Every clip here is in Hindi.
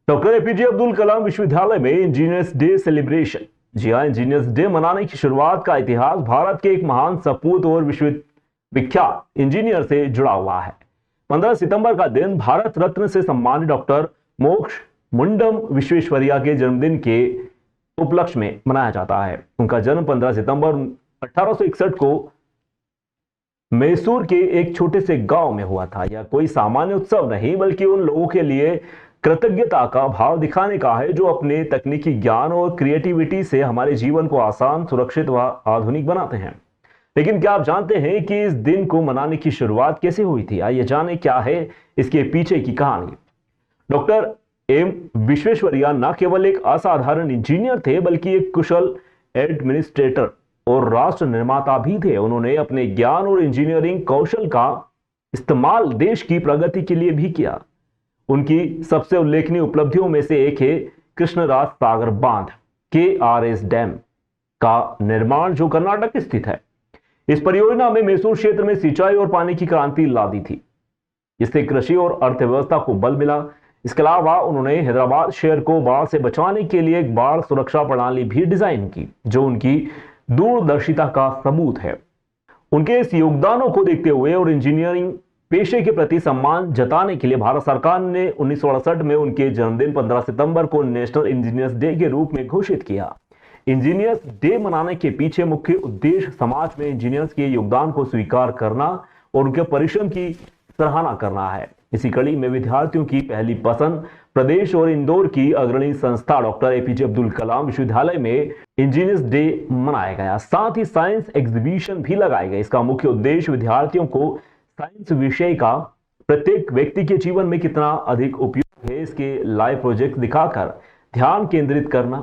डॉक्टर एपीजे अब्दुल कलाम विश्वविद्यालय में इंजीनियर्स डे सेलिब्रेशन। जी हाँ, इंजीनियर्स डे मनाने की शुरुआत का इतिहास भारत के एक महान सपूत और विश्वविख्यात इंजीनियर से जुड़ा हुआ है। 15 सितंबर का दिन भारत रत्न से सम्मानित डॉक्टर मोक्ष मुंडम विश्वेश्वरैया के जन्मदिन के उपलक्ष्य में मनाया जाता है। उनका जन्म 15 सितंबर 1861 को मैसूर के एक छोटे से गांव में हुआ था। यह कोई सामान्य उत्सव नहीं, बल्कि उन लोगों के लिए कृतज्ञता का भाव दिखाने का है जो अपने तकनीकी ज्ञान और क्रिएटिविटी से हमारे जीवन को आसान, सुरक्षित व आधुनिक बनाते हैं। लेकिन क्या आप जानते हैं कि इस दिन को मनाने की शुरुआत कैसे हुई थी? आइए जानें क्या है इसके पीछे की कहानी। डॉक्टर एम विश्वेश्वरैया न केवल एक असाधारण इंजीनियर थे, बल्कि एक कुशल एडमिनिस्ट्रेटर और राष्ट्र निर्माता भी थे। उन्होंने अपने ज्ञान और इंजीनियरिंग कौशल का इस्तेमाल देश की प्रगति के लिए भी किया। उनकी सबसे उल्लेखनीय उपलब्धियों में से एक है कृष्णराज सागर बांध KRS डैम का निर्माण, जो कर्नाटक स्थित है। इस परियोजना में मैसूर क्षेत्र में सिंचाई और पानी की क्रांति ला दी थी। इससे कृषि और अर्थव्यवस्था को बल मिला। इसके अलावा उन्होंने हैदराबाद शहर को बाढ़ से बचाने के लिए एक बाढ़ सुरक्षा प्रणाली भी डिजाइन की, जो उनकी दूरदर्शिता का सबूत है। उनके इस योगदानों को देखते हुए और इंजीनियरिंग पेशे के प्रति सम्मान जताने के लिए भारत सरकार ने 1968 में उनके जन्मदिन 15 सितंबर को नेशनल इंजीनियर्स डे के रूप में घोषित किया। इंजीनियर्स डे मनाने के पीछे मुख्य उद्देश्य समाज में इंजीनियर्स के योगदान को स्वीकार करना और उनके परिश्रम की सराहना करना है। इसी कड़ी में विद्यार्थियों की पहली पसंद प्रदेश और इंदौर की अग्रणी संस्था डॉक्टर एपीजे अब्दुल कलाम विश्वविद्यालय में इंजीनियर्स डे मनाया गया। साथ ही साइंस एग्जीबिशन भी लगाए गए। इसका मुख्य उद्देश्य विद्यार्थियों को साइंस विषय का प्रत्येक व्यक्ति के जीवन में कितना अधिक उपयोग है, इसके लाइव प्रोजेक्ट दिखाकर ध्यान केंद्रित करना।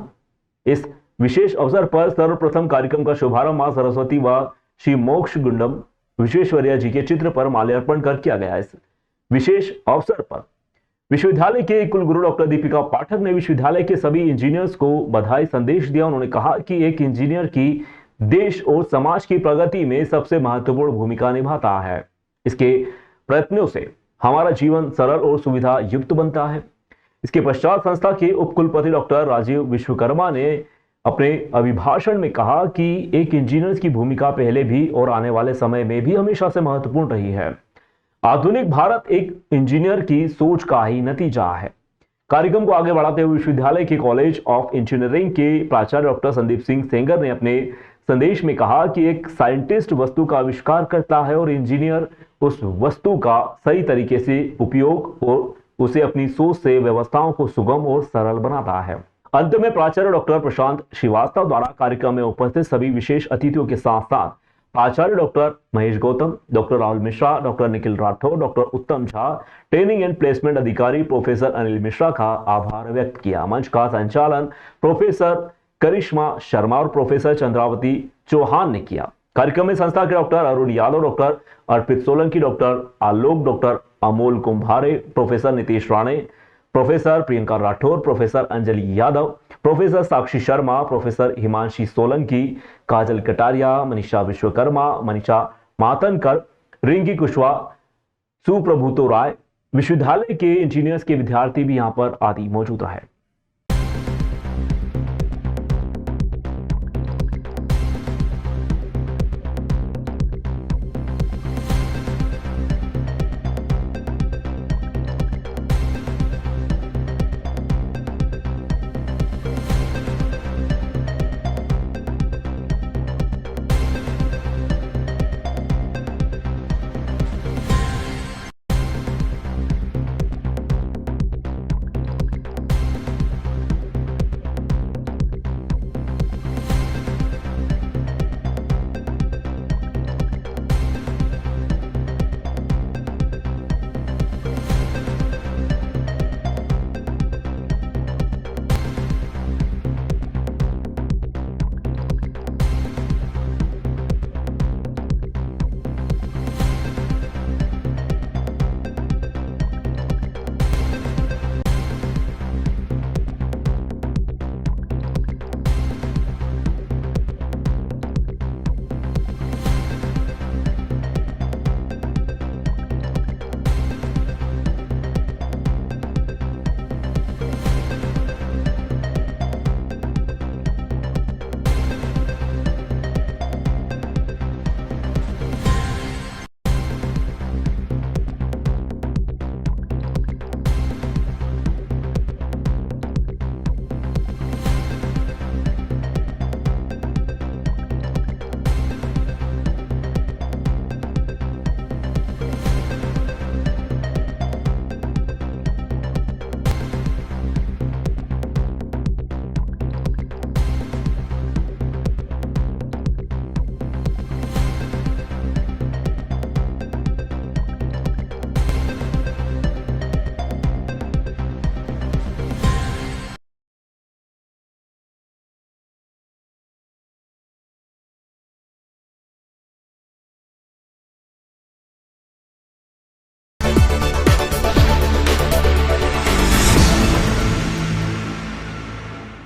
इस विशेष अवसर पर सर्वप्रथम कार्यक्रम का शुभारंभ मां सरस्वती व श्री मोक्ष गुंडम विश्वेश्वरैया जी के चित्र पर माल्यार्पण कर किया गया। इस विशेष अवसर पर विश्वविद्यालय के कुलगुरु डॉक्टर दीपिका पाठक ने विश्वविद्यालय के सभी इंजीनियर्स को बधाई संदेश दिया। उन्होंने कहा कि एक इंजीनियर की देश और समाज की प्रगति में सबसे महत्वपूर्ण भूमिका निभाता है। इसके प्रयत्नों से हमारा जीवन सरल और सुविधा युक्त बनता है। इसके पश्चात संस्था के उपकुलपति डॉक्टर राजीव विश्वकर्मा ने अपने अभिभाषण में कहा कि एक इंजीनियर की भूमिका पहले भी और आने वाले समय में भी हमेशा से महत्वपूर्ण रही है। आधुनिक भारत एक इंजीनियर की सोच का ही नतीजा है। कार्यक्रम को आगे बढ़ाते हुए विश्वविद्यालय के कॉलेज ऑफ इंजीनियरिंग के प्राचार्य डॉक्टर संदीप सिंह सेंगर ने अपने संदेश में कहा कि एक साइंटिस्ट वस्तु का आविष्कार करता है और इंजीनियर उस वस्तु का सही तरीके से उपयोग और उसे अपनी सोच से व्यवस्थाओं को सुगम और सरल बनाता है। अंत में प्राचार्य डॉक्टर प्रशांत श्रीवास्तव द्वारा कार्यक्रम में उपस्थित सभी विशेष अतिथियों के साथ साथ प्राचार्य doctor Mahesh Gautam, doctor Rahul Mishra, doctor Nikhil Rathore, doctor उत्तम झा, ट्रेनिंग एंड प्लेसमेंट अधिकारी प्रोफेसर अनिल मिश्रा का आभार व्यक्त किया। मंच का संचालन प्रोफेसर करिश्मा शर्मा और प्रोफेसर चंद्रावती चौहान ने किया। कार्यक्रम में संस्था के doctor Arun Yadav, doctor Arpit Solanki, doctor Alok, doctor Amol Kumbhare, professor Nitish Rane, professor Priyanka Rathore, professor Anjali Yadav, professor Sakshi Sharma, professor Himanshi Solanki, Kajal Kataria, Manisha Vishwakarma, Manisha Matankar, Rinki Kushwaha, Suprabhuto Rai, विश्वविद्यालय के इंजीनियर्स के विद्यार्थी भी यहां पर आदि मौजूद रहे।